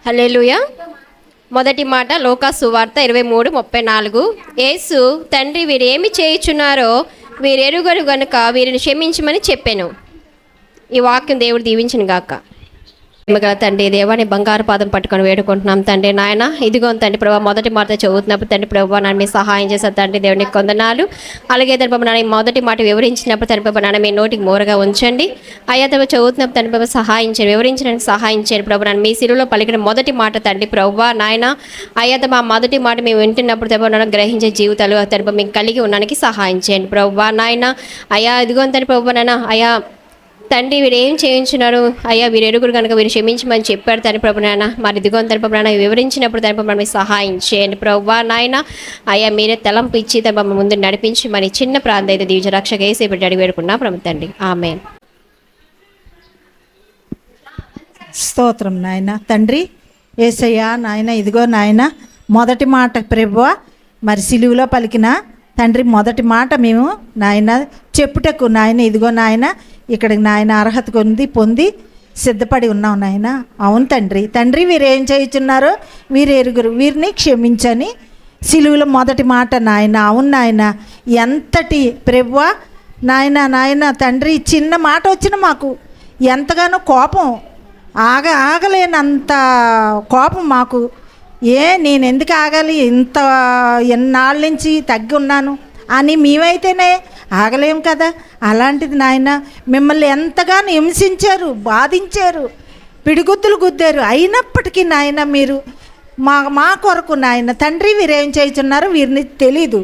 హల్లెలూయా. మొదటి మాట లూకా సువార్త 23:34. యేసు తండ్రి వీరేమి చేయుచున్నారో వీరెరుగరు గనుక వీరిని క్షమించమని చెప్పాను. ఈ వాక్యం దేవుడు దీవించును గాక. గల తండ్రి దేవా, నీ బంగారు పాదం పట్టుకొని వేడుకుంటున్నాం తండ్రి. నాయన ఇదిగో తండ్రి ప్రభావ మొదటి మాట చదువుతున్నప్పుడు తండ్రి ప్రభావ నన్ను మీ సహాయం చేశారు తండ్రి దేవునికి కొందనాలు. అలాగే తండ్రి ప్రభావ నాన్న మొదటి మాట వివరించినప్పుడు తండ్రి ప్రభావ నాన్న మీ నోటికి మోరగా ఉంచండి. అయ్యా తమ చదువుతున్నప్పుడు తండ్రి ప్రభావ సహాయించండి, వివరించడానికి సహాయించండి ప్రభావ. నన్ను మీ సిలువలో పలికిన మొదటి మాట తండ్రి ప్రభావ నాయన అయ్యా తమ మొదటి మాట మేము వింటున్నప్పుడు ప్రభావ నాన్న గ్రహించే జీవితాలు తండ్రి ప్రభావ మేము కలిగి ఉండడానికి సహాయం చేయండి ప్రభావ నాయన. అయ్యా ఇదిగో తండ్రి ప్రభావ నాన్న అయ్యా తండ్రి వీరు ఏం చేయించున్నారు అయ్యా వీరు ఎరుగురు కనుక వీరు క్షమించమని చెప్పారు తండ్రి ప్రభు నాయన. మరి ఇదిగో తండ్రి ప్రభు నాయన వివరించినప్పుడు తండ్రి ప్రభు మీకు సహాయం చేయండి ప్రభు నాయన. అయ్యా మీరే తలంపు ఇచ్చి తమ ముందు నడిపించి మరి చిన్న ప్రాంతం అయితే దీవించ రక్షక వేసేపటి అడిగి వేడుకున్నా ప్రభు తండ్రి. ఆమేన్. స్తోత్రం నాయన. తండ్రి యేసయ్యా నాయన ఇదిగో నాయన మొదటి మాట ప్రభువా మరి సిలువలో పలికిన తండ్రి మొదటి మాట మేము నాయన చెప్పుటకు నాయన ఇదిగో నాయన ఇక్కడికి నాయన అర్హత పొంది సిద్ధపడి ఉన్నాం నాయన. అవును తండ్రి. తండ్రి వీరు ఏం చేయుచున్నారో వీరు ఎరుగురు వీరిని క్షమించని సిలువలో మొదటి మాట నాయన. అవును నాయన ఎంతటి ప్రభువా నాయన నాయన తండ్రి చిన్న మాట వచ్చిన మాకు ఎంతగానో కోపం ఆగలేనంత కోపం మాకు. నేను ఎందుకు ఆగాలి, ఇంత ఎన్నాళ్ళ నుంచి తగ్గి ఉన్నాను అని మేమైతేనే ఆగలేం కదా. అలాంటిది నాయన మిమ్మల్ని ఎంతగానో హింసించారు, బాధించారు, పిడిగుద్దులు గుద్దారు. అయినప్పటికీ నాయన మీరు మా కొరకు నాయన తండ్రి వీరేం చేయుచున్నారో వీరిని తెలీదు,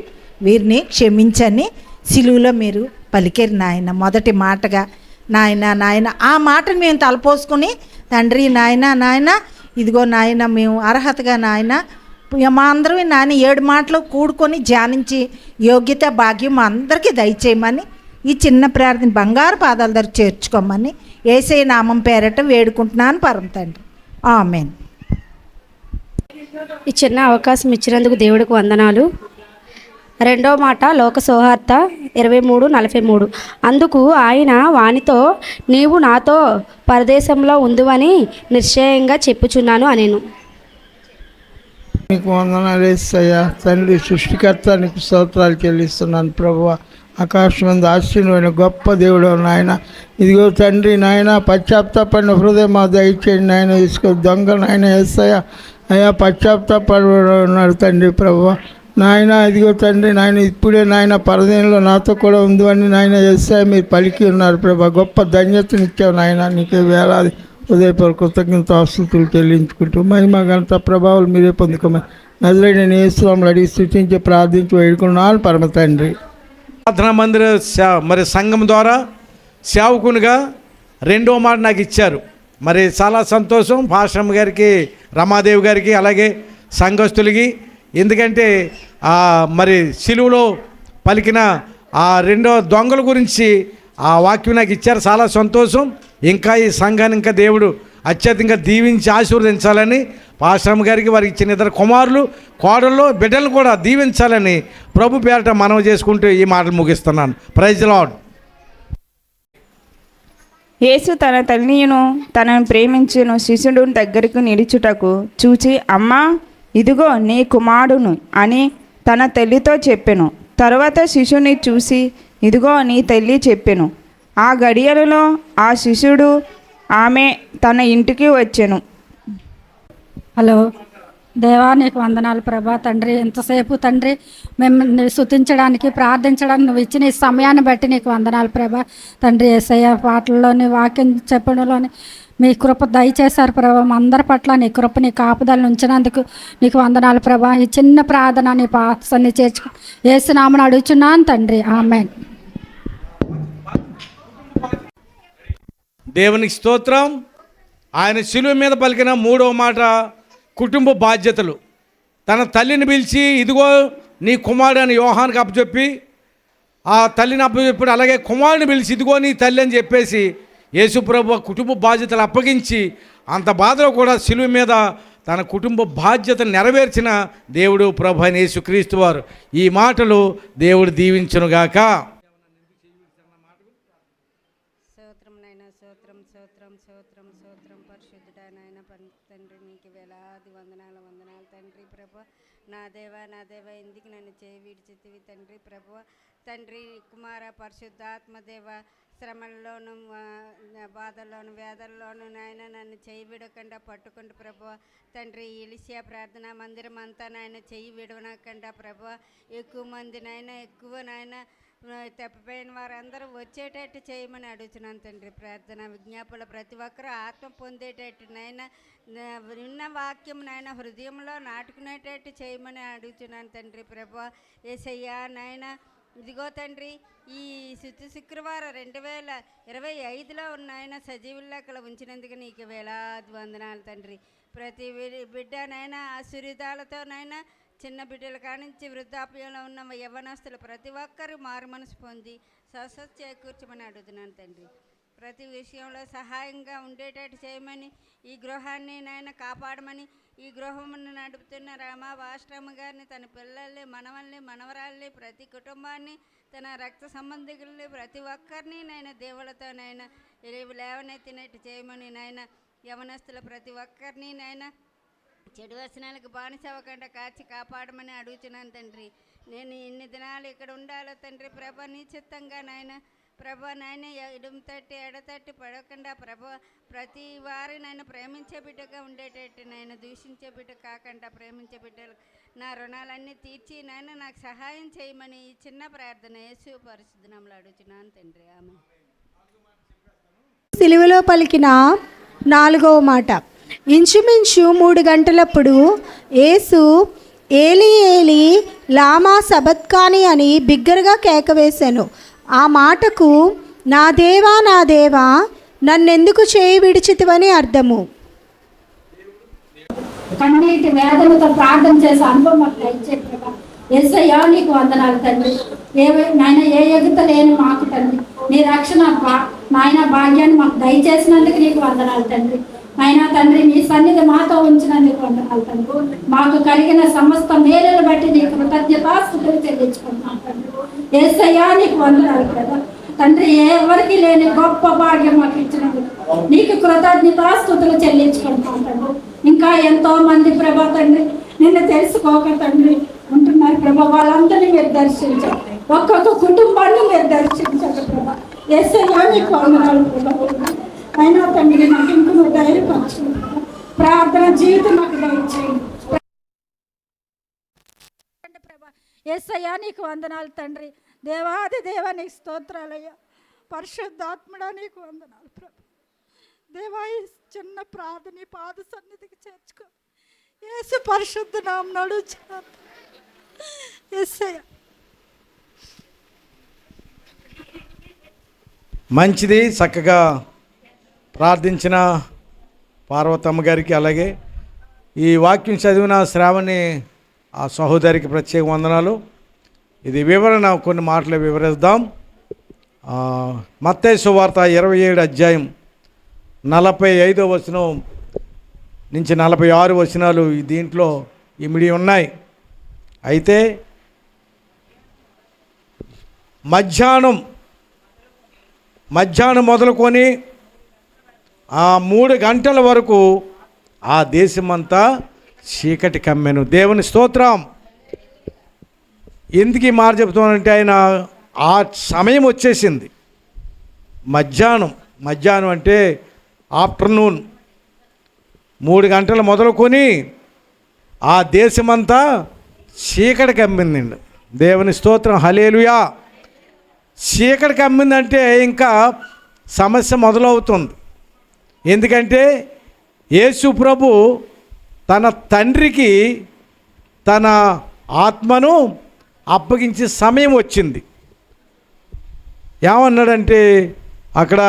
వీరిని క్షమించని సిలువలో మీరు పలికారు నాయన మొదటి మాటగా నాయన. నాయన ఆ మాటను మేము తలపోసుకుని తండ్రి నాయన నాయన ఇదిగో నాయన మేము అర్హతగా నాయన మా అందరం నాయన 7 మాటలు కూడుకొని ధ్యానించి యోగ్యత భాగ్యం మా అందరికీ దయచేయమని ఈ చిన్న ప్రార్థన బంగారు పాదాల దగ్గర చేర్చుకోమని యేసయ్య నామం పేరట వేడుకుంటున్నాను పరమ తండ్రి. ఆమేన్. ఈ చిన్న అవకాశం ఇచ్చినందుకు దేవుడికి వందనాలు. రెండో మాట లోక సువార్త 23:43. అందుకు ఆయన వానితో నీవు నాతో పరదేశంలో ఉందువని నిశ్చయంగా చెప్పుచున్నాను అనేను. నీకు వందనాలు యేసయ్యా తండ్రి సృష్టికర్త, నీకు స్తోత్రాలు చెల్లిస్తున్నాను ప్రభువా. ఆకాశం మీద ఆశీర్వైన గొప్ప దేవుడు నాయన. ఇదిగో తండ్రి నాయన పశ్చాత్తాపడిన హృదయం మా దయచేయండి నాయన. ఇసుక దొంగ నాయన యేసయ్యా అయ్యా పశ్చాత్తాపడి ఉన్నాడు తండ్రి ప్రభువా నాయన. ఇదిగో తండ్రి నాయన ఇప్పుడే నాయన పరదేశంలో నాతో కూడా ఉంది అని నాయన యేసయ్యా మీరు పలికి ఉన్నారు ప్రభా. గొప్ప ధన్యతనిచ్చావు నాయన. నీకే వేలాది ఉదయపూర్వక కృతజ్ఞతాస్తుతులు చెల్లించుకుంటూ మహిమ ఘనత ప్రభావాలు మీరే పొందుకోమని నజరేయుడైన యేసునామములో అడిగి స్తుతించి ప్రార్థించి వేడుకున్నాను పరమ తండ్రి. ప్రార్థనా మందిర మరి సంఘం ద్వారా సేవకునిగా రెండో మాట నాకు ఇచ్చారు. మరి చాలా సంతోషం పాస్టర్ గారికి, రమాదేవి గారికి, అలాగే సంఘస్థులకి. ఎందుకంటే మరి సిలువలో పలికిన ఆ రెండో దొంగల గురించి ఆ వాక్యం నాకు ఇచ్చారు. చాలా సంతోషం. ఇంకా ఈ సంఘాన్ని ఇంకా దేవుడు అత్యధికంగా దీవించి ఆశీర్వదించాలని పాస్టర్ గారికి, వారికి ఇచ్చిన ఇద్దరు కుమారులు, కోడళ్ళు, బిడ్డలు కూడా దీవించాలని ప్రభు పేరట మనవి చేసుకుంటూ ఈ మాటలు ముగిస్తున్నాను. Praise lord. యేసు తన తల్లియును తనను ప్రేమించిన శిష్యుడు దగ్గరకు నిలుచుటకు చూచి అమ్మా ఇదిగో నీ కుమారుడును అని తన తల్లితో చెప్పెను. తరువాత శిష్యుని చూసి ఇదిగో నీ తల్లి చెప్పెను. ఆ గడియలలో ఆ శిష్యుడు ఆమె తన ఇంటికి వచ్చెను. హలో దేవా, నీకు వందనాలు ప్రభా. తండ్రి ఎంతసేపు తండ్రి మేము స్తుతించడానికి ప్రార్థించడానికి నువ్వు ఇచ్చిన ఈ సమయాన్ని బట్టి నీకు వందనాలు ప్రభా. తండ్రి యేసయ్య పాటల్లోని వాక్యం చెప్పడంలోని మీ కృప దయచేశారు ప్రభా. మా అందరి పట్ల నీ కృప నీ కాపుదలను ఉంచినందుకు నీకు వందనాలు ప్రభా. ఈ చిన్న ప్రార్థన నీ పాసన్ని చేర్చుకో యేసునామమున అడుగుచున్నాను తండ్రి. ఆమేన్. దేవునికి స్తోత్రం. ఆయన శిలువ మీద పలికిన మూడవ మాట కుటుంబ బాధ్యతలు. తన తల్లిని పిలిచి ఇదిగో నీ కుమారుడు అని యోహానికి అప్పచెప్పి ఆ తల్లిని అప్పచెప్పుడు, అలాగే కుమారుని పిలిచి ఇదిగో నీ తల్లి అని చెప్పేసి యేసుప్రభు కుటుంబ బాధ్యతలు అప్పగించి అంత బాధలో కూడా శిలువ మీద తన కుటుంబ బాధ్యతను నెరవేర్చిన దేవుడు ప్రభు అయిన యేసుక్రీస్తు వారు. ఈ మాటలు దేవుడు దీవించునుగాక. స్తోత్రం పరిశుద్ధుడైన తండ్రి నీకు నా దేవ ఎందుకు నన్ను చేయి విడిచితివి తండ్రి. ప్రభువ తండ్రి, కుమార, పరిశుద్ధాత్మ దేవ, శ్రమల్లోనూ బాధల్లోను వేదల్లోనూ నాయన నన్ను చేయి విడకుండా పట్టుకుంటూ ప్రభువ తండ్రి. ఇలిసియా ప్రార్థనా మందిరం అంతా నాయన చెయ్యి విడవనకుండా ప్రభువ ఎక్కువ మంది ఎక్కువ తప్పిపోయిన వారందరూ వచ్చేటట్టు చేయమని అడుగుతున్నాను తండ్రి. ప్రార్థన విజ్ఞాపనలు ప్రతి ఒక్కరూ ఆత్మ పొందేటట్టు విన్న వాక్యం హృదయంలో నాటుకునేటట్టు చేయమని అడుగుతున్నాను తండ్రి. ప్రభువా యేసయ్యా ఇదిగో తండ్రి, ఈ శుక్రవారం 2025లో ఉన్న సజీవుల్లాకలు ఉంచినందుకు నీకు వేలాది వందనాలు తండ్రి. ప్రతి బిడ్డ ఆశీర్వాదాలతో చిన్న బిడ్డల కానించి వృద్ధాప్యంలో ఉన్న యవ్వనస్తులు ప్రతి ఒక్కరు మారు మనసు పొంది స్వస్థత చేకూర్చమని అడుగుతున్నాను తండ్రి. ప్రతి విషయంలో సహాయంగా ఉండేటట్టు చేయమని, ఈ గృహాన్ని కాపాడమని, ఈ గృహమును నడుపుతున్న వాష్ట్రమ్మ గారిని, తన పిల్లల్ని, మనవల్ని, మనవరాల్ని, ప్రతి కుటుంబాన్ని, తన రక్త సంబంధికుల్ని ప్రతి ఒక్కరిని దేవులతో లేవనెత్తినట్టు చేయమని యవనస్తుల ప్రతి ఒక్కరిని చెడు వ్యసనాలకు బానిసవ్వకుండా కాచి కాపాడమని అడుగుతున్నాను తండ్రి. నేను ఇన్ని దినాలు ఇక్కడ ఉండాలో తండ్రి. ప్రభా నీ చిత్తంగా ప్రభా ఎడుము తట్టి ఎడతట్టి పడకుండా ప్రభా ప్రతి వారి ప్రేమించే బిడ్డగా ఉండేటట్టు దూషించే బిడ్డ కాకుండా ప్రేమించే బిడ్డలు నా రుణాలన్నీ తీర్చి నాకు సహాయం చేయమని ఈ చిన్న ప్రార్థన యేసు పరిశుద్ధ నామములో అడుగుతున్నాను తండ్రి. ఆమె సిలువలో పలికిన 4వ మాట. ఇంచుమించు 3 గంటలప్పుడు యేసు ఏలి ఏలి లామా సబత్కాని అని బిగ్గరగా కేకవేశాను. ఆ మాటకు నా దేవా నా దేవా నన్నెందుకు చేయి విడిచితివని అర్థము. కన్నీటి వేదనతో ప్రార్థన చేసే అనుభవం మాకు దయచేయగా. యేసయ్యా నీకు వందనాలు తండ్రి. నాయన ఏ ఎగుత లేని మాకు తండ్రి, నీ రక్షణ నాయన భాగ్యాన్ని మాకు దయచేసినందుకు నీకు వందనాలు తండ్రి. నాయనా తండ్రి, నీ సన్నిధి మాతో ఉంచినందుకు వందనాలు తండ్రి. మాకు కలిగిన సమస్త మేలును బట్టి నీకు కృతజ్ఞతాస్తుతులు చెల్లించుకుంటున్నాం తండ్రి. యేసయ్యా నీకు వందనాలు కదా తండ్రి. ఎవరికి లేని గొప్ప భాగ్యం మాకు ఇచ్చినందుకు నీకు కృతజ్ఞతాస్తుతులు చెల్లించుకుంటున్నాం తండ్రి. ఇంకా ఎంతో మంది ప్రభా తండ్రి నిన్ను తెలుసుకోక తండ్రి ఉంటున్నారు ప్రభా. వాళ్ళందరినీ మీరు దర్శించారు, ఒక్కొక్క కుటుంబాన్ని మీరు దర్శించారు ప్రభా. యేసయ్యా నీకు వందనాలు ప్రభా. అయినా తండ్రి నాకు ఇంక నువ్వు ధైర్యపరచు, ప్రార్థన జీవితం నాకు దయచేయండి. యేసయ్యా నీకు వందనాలు తండ్రి. దేవాది దేవా నీకు స్తోత్రాలయ్యా. పరిశుద్ధాత్ముడా నీకు వందనాలు ప్రభు. దేవా ఈ చిన్న ప్రార్థన పాద సన్నిధికి చేర్చుకో. యేసు పరిశుద్ధ నామమున అడుగుచున్నాను యేసయ్యా. మంచిది, చక్కగా ప్రార్థించిన పార్వతమ్మ గారికి, అలాగే ఈ వాక్యం చదివిన శ్రావణి ఆ సహోదరికి ప్రత్యేక వందనాలు. ఇది వివరణ, కొన్ని మాటలు వివరిద్దాం. మత్తయి సువార్త 27 అధ్యాయం 45వ వచనం నుంచి 46 వచనాలు దీంట్లో ఇమిడి ఉన్నాయి. అయితే మధ్యాహ్నం మొదలుకొని ఆ 3 గంటల వరకు ఆ దేశమంతా చీకటి కమ్మెను. దేవుని స్తోత్రం. ఎందుకు ఈ మాట చెప్తున్నానంటే ఆయన ఆ సమయం వచ్చేసింది. మధ్యాహ్నం అంటే ఆఫ్టర్నూన్ 3 గంటలు మొదలుకొని ఆ దేశమంతా చీకటి కమ్మిందండి. దేవుని స్తోత్రం, హల్లెలూయా. చీకటి కమ్మిందంటే ఇంకా సమస్య మొదలవుతుంది. ఎందుకంటే యేసు ప్రభు తన తండ్రికి తన ఆత్మను అప్పగించే సమయం వచ్చింది. ఏమన్నాడంటే అక్కడ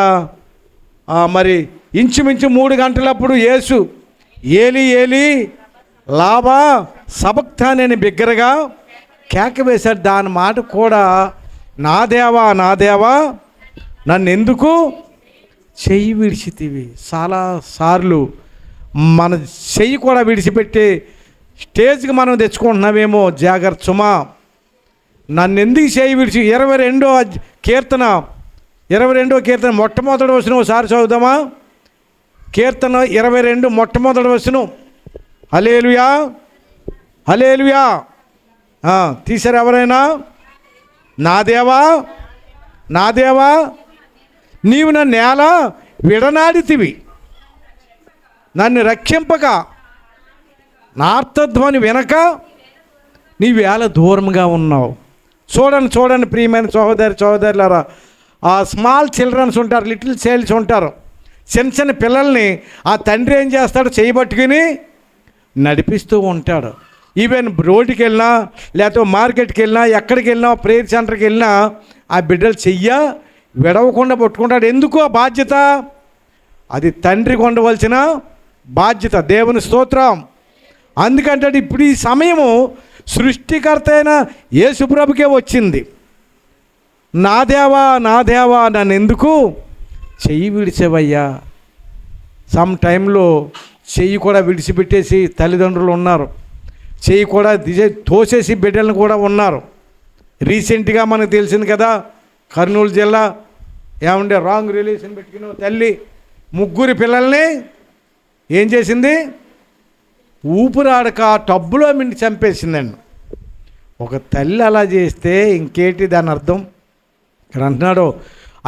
మరి ఇంచుమించు 3 గంటలప్పుడు యేసు ఏలి ఏలి లామా సబక్తాని అని బిగ్గరగా కేక వేశాడు. దాని మాట కూడా నా దేవా నా దేవా నన్ను ఎందుకు చెయ్యి విడిచితివి. చాలాసార్లు మన చెయ్యి కూడా విడిచిపెట్టి స్టేజ్కి మనం తెచ్చుకుంటున్నామేమో. జాగ్రత్త సుమా. నన్ను ఎందుకు చెయ్యి విడిచి 22వ కీర్తన మొట్టమొదటి వచనం ఒకసారి చదువుదామా? కీర్తన 22 మొట్టమొదటి వచనం. హల్లెలూయా. హల్లెలూయా. తీశారు ఎవరైనా? నా దేవా, నా దేవా, నీవు నన్ను ఎలా విడనాడితివి, నన్ను రక్షింపక, నా ఆర్తధ్వని వినక నీవేళ దూరంగా ఉన్నావు. చూడండి చూడండి ప్రియమైన సహోదరులారా, ఆ స్మాల్ చిల్డ్రన్స్ ఉంటారు, లిటిల్ చైల్డ్స్ ఉంటారు, చిన్న చిన్న పిల్లల్ని ఆ తండ్రి ఏం చేస్తాడు, చేయబట్టుకుని నడిపిస్తూ ఉంటాడు. ఈవెన్ రోడ్డుకి వెళ్ళినా, లేకపోతే మార్కెట్కి వెళ్ళినా, ఎక్కడికి వెళ్ళినా, ప్రేయర్ సెంటర్కి వెళ్ళినా ఆ బిడ్డలు విడవకుండా పట్టుకుంటాడు. ఎందుకు ఆ బాధ్యత? అది తండ్రికి ఉండవలసిన బాధ్యత. దేవుని స్తోత్రం. అందుకంటే ఇప్పుడు ఈ సమయము సృష్టికర్త అయిన యేసుప్రభుకే వచ్చింది. నా దేవా, నా దేవా, నన్ను ఎందుకు చెయ్యి విడిచేవయ్యా. సమ్ టైంలో చెయ్యి కూడా విడిచిపెట్టేసి తల్లిదండ్రులు ఉన్నారు, చెయ్యి కూడా తోసేసి బిడ్డలను కూడా ఉన్నారు. రీసెంట్గా మనకు తెలిసింది కదా, కర్నూలు జిల్లా ఏమంటే రాంగ్ రిలేషన్ పెట్టుకున్న తల్లి 3 పిల్లల్ని ఏం చేసింది, ఊపిరాడక టబ్బులో మిండి చంపేసిందండి. ఒక తల్లి అలా చేస్తే ఇంకేంటి దాని అర్థం? ఇక్కడ అంటున్నాడు,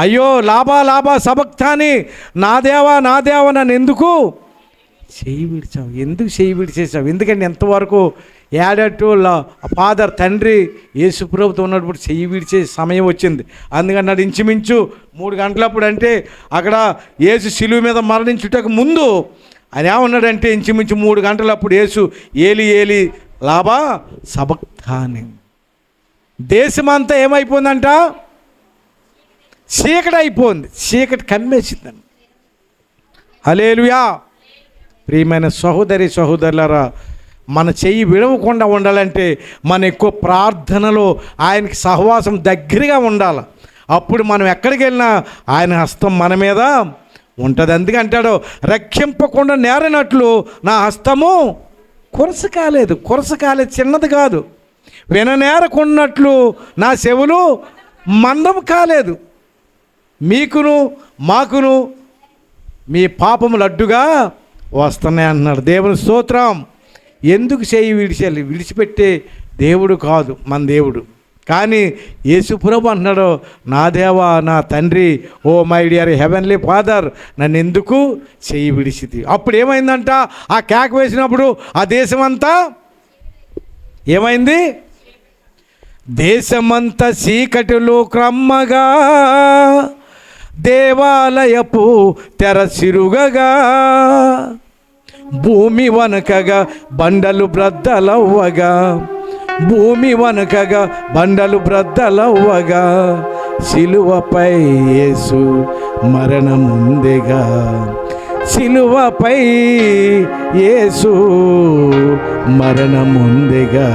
అయ్యో లాభా లాభా సబక్తాని, నా దేవా, నా దేవా, నన్ను ఎందుకు చెయ్యి విడిచావు, ఎందుకు చెయ్యి విడిచేసావు? ఎందుకంటే ఎంతవరకు యాడట్టు ఫాదర్ తండ్రి యేసుప్రభుతో ఉన్నప్పుడు చెయ్యి విడిచే సమయం వచ్చింది. అందుకని నాడు ఇంచుమించు 3 గంటలప్పుడు, అంటే అక్కడ యేసు శిలువ మీద మరణించుటకు ముందు ఆయన ఏమన్నాడంటే, ఇంచుమించు 3 గంటలప్పుడు యేసు ఏలి ఏలి లాభా సబక్తాని. దేశమంతా ఏమైపోయిందంట, చీకటి అయిపోయింది, చీకటి కమ్మేసిందండి. హల్లెలూయా. ప్రియమైన సహోదరులారా, మన చెయ్యి విడవకుండా ఉండాలంటే మన ఎక్కువ ప్రార్థనలో ఆయనకి సహవాసం దగ్గరగా ఉండాలి. అప్పుడు మనం ఎక్కడికి వెళ్ళినా ఆయన హస్తం మన మీద ఉంటుంది. అందుకే అంటాడు, రక్షింపకుండా నేరనట్లు నా హస్తము కొరస కాలేదు, చిన్నది కాదు. విననేరకున్నట్లు నా చెవులు మందం కాలేదు. మీకును మాకును మీ పాపములు అడ్డుగా వస్తున్నాయి అంటున్నాడు. దేవుని స్తోత్రం. ఎందుకు చేయి విడిచిపెట్టే దేవుడు కాదు మన దేవుడు. కానీ యేసుప్రభు అంటున్నాడు, నా దేవా, నా తండ్రి, oh my dear heavenly father, నన్ను ఎందుకు చెయ్యి విడిచిది. అప్పుడు ఏమైందంట, ఆ కేక వేసినప్పుడు ఆ దేశమంతా ఏమైంది, దేశమంతా చీకటిలో క్రమ్మగా, దేవాలయపు తెరసిరుగగా, భూమి వనకగా బండలు బ్రద్దలవ్వగా, భూమి వనకగా బండలు బ్రద్దలవ్వగా, సిలువపై యేసు మరణముందెగా, సిలువపై యేసు మరణముందెగా,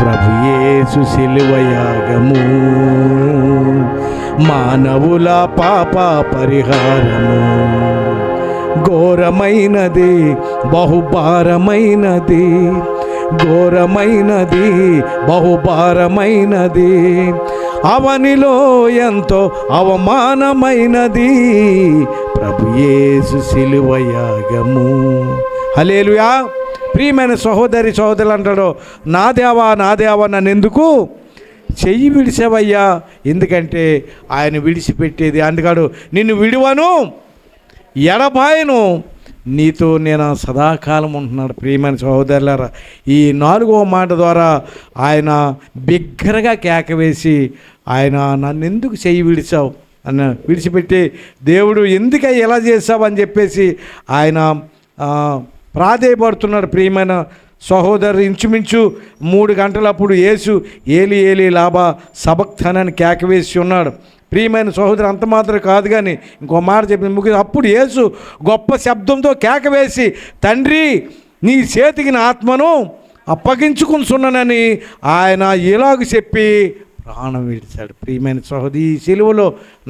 ప్రభు యేసు సిలువయాగము, మానవుల పాప పరిహారము, ఘోరమైనది బహుభారమైనది, ఘోరమైనది బహుభారమైనది, అవనిలో ఎంతో అవమానమైనది, ప్రభు యేసు సిలువయాగము. హల్లెలూయా. ప్రియమైన సహోదరులు అంటాడు, నా దేవా, నా దేవా, నన్ను ఎందుకు చెయ్యి విడిచావయ్యా. ఎందుకంటే ఆయన విడిచిపెట్టేది అందుకాడు, నిన్ను విడువను ఎడబాయను, నీతో నేను సదాకాలం ఉంటున్నాడు. ప్రియమైన సహోదరులారా, ఈ 4వ మాట ద్వారా ఆయన బిగ్గరగా కేకవేసి, ఆయన నన్ను ఎందుకు చెయ్యి విడిచావు అన్న, విడిచిపెట్టి దేవుడు ఎందుకు ఎలా చేసావు అని చెప్పేసి ఆయన ప్రాధేయపడుతున్నాడు. ప్రియమైన సహోదరు, ఇంచుమించు 3 గంటలప్పుడు యేసు ఏలి ఏలి లాభా సబక్తానని కేకవేసి ఉన్నాడు. ప్రియమైన సహోదరు, అంత మాత్రం కాదు కానీ ఇంకో మాట చెప్పింది ముఖ్యం. అప్పుడు యేసు గొప్ప శబ్దంతో కేకవేసి, తండ్రి, నీ చేతికి నా ఆత్మను అప్పగించుకుంటున్నానని ఆయన ఇలాగ చెప్పి ప్రాణం విడిచాడు. ప్రియమైన సహోదరి, ఈ సిలువలో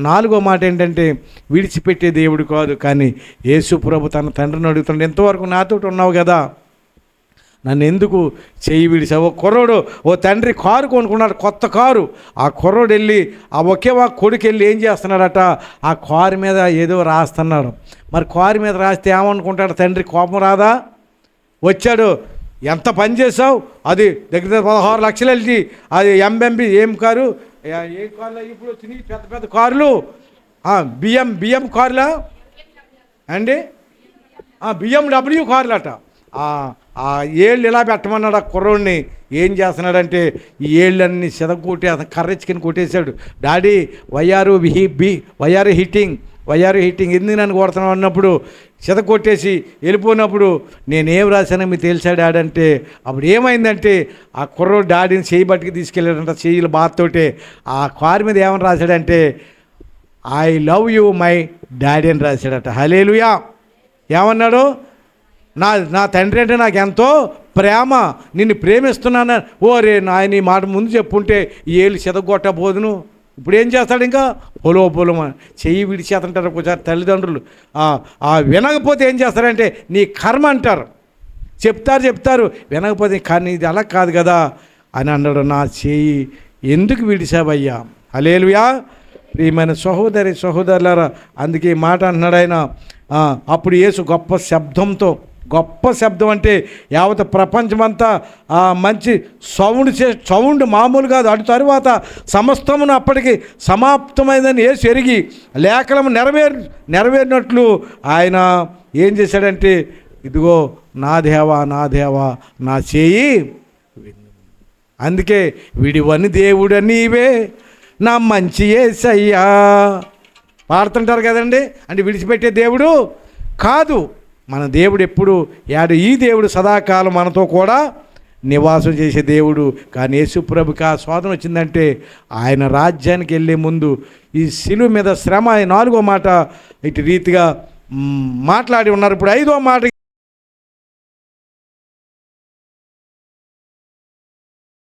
4వ మాట ఏంటంటే, విడిచిపెట్టే దేవుడు కాదు, కానీ యేసు ప్రభు తన తండ్రిని అడుగుతున్నాడు, ఎంతవరకు నాతో ఉన్నావు కదా, నన్ను ఎందుకు చెయ్యి విడిచావు. ఓ కుర్రోడు, ఓ తండ్రి కారు కొనుక్కున్నాడు, కొత్త కారు. ఆ కుర్రోడు వెళ్ళి ఆ ఒకే కొడుకు వెళ్ళి ఏం చేస్తున్నాడట, ఆ కారు మీద ఏదో రాస్తున్నాడు. మరి కారు మీద రాస్తే ఏమనుకుంటాడు తండ్రి, కోపం రాదా? వచ్చాడు, ఎంత పని చేసావు, అది దగ్గర 16 లక్షలు వెళ్ళి అది ఎంఎంబి ఏం కారు, ఏ కార్లు ఇప్పుడు వచ్చినాయి పెద్ద పెద్ద కార్లు, బిఎం కార్లా అండి, బిఎండబ్ల్యూ కార్లు అట. ఆ ఏళ్ళు ఇలా పెట్టమన్నాడు ఆ కుర్రోడిని. ఏం చేస్తున్నాడంటే ఈ ఏళ్ళన్నీ చెదగొట్టి అతను కర్రెచ్చుకుని కొట్టేశాడు. డాడీ వైఆర్ హీటింగ్ ఎందుకు నన్ను కొడుతున్నావు అన్నప్పుడు చెదగొట్టేసి వెళ్ళిపోయినప్పుడు నేనేం రాశానో మీకు తెలిసా డాడీ అంటే, అప్పుడు ఏమైందంటే ఆ కుర్రోడు డాడీని చేయి బట్టికి తీసుకెళ్ళాడంట, చేయిలు బాధతోటే. ఆ కారు మీద ఏమని రాశాడంటే I love you my daddy అని రాశాడట. హల్లెలూయా. ఏమన్నాడు, నా తండ్రి అంటే నాకు ఎంతో ప్రేమ, నిన్ను ప్రేమిస్తున్నాను. ఓరే నాయన ఈ మాట ముందు చెప్పుంటే ఈ ఏళ్ళు చెదగొట్టబోదును. ఇప్పుడు ఏం చేస్తాడు, ఇంకా పొలం చెయ్యి విడిచేస్తుంటారు ఒకసారి తల్లిదండ్రులు. వినకపోతే ఏం చేస్తారంటే నీ కర్మ అంటారు, చెప్తారు వినకపోతే, కానీ ఇది అలా కాదు కదా అని అన్నాడు. నా చెయ్యి ఎందుకు విడిచావయ్యా. హల్లెలూయా. ప్రియమైన సహోదరులారా, అందుకే ఈ మాట అంటున్నాడు ఆయన. అప్పుడు యేసు గొప్ప శబ్దం అంటే యావత్ ప్రపంచమంతా మంచి సౌండ్ మామూలు కాదు. అటు తరువాత సమస్తమును అప్పటికి సమాప్తమైందని యేసు ఎరిగి లేఖనం నెరవేరినట్లు ఆయన ఏం చేశాడంటే, ఇదిగో నా దేవా నా చేయి. అందుకే విడివని దేవుడు నీవే నా మంచి యేసయ్యా పాడుతుంటారు కదండి. అంటే విడిచిపెట్టే దేవుడు కాదు మన దేవుడు. ఎప్పుడు ఈ దేవుడు సదాకాలం మనతో కూడా నివాసం చేసే దేవుడు. కానీ యేసుప్రభుకి ఆ శోధన వచ్చిందంటే ఆయన రాజ్యానికి వెళ్ళే ముందు ఈ శిలువ మీద శ్రమ 4వ మాట ఇటు రీతిగా మాట్లాడి ఉన్నారు. ఇప్పుడు 5వ మాట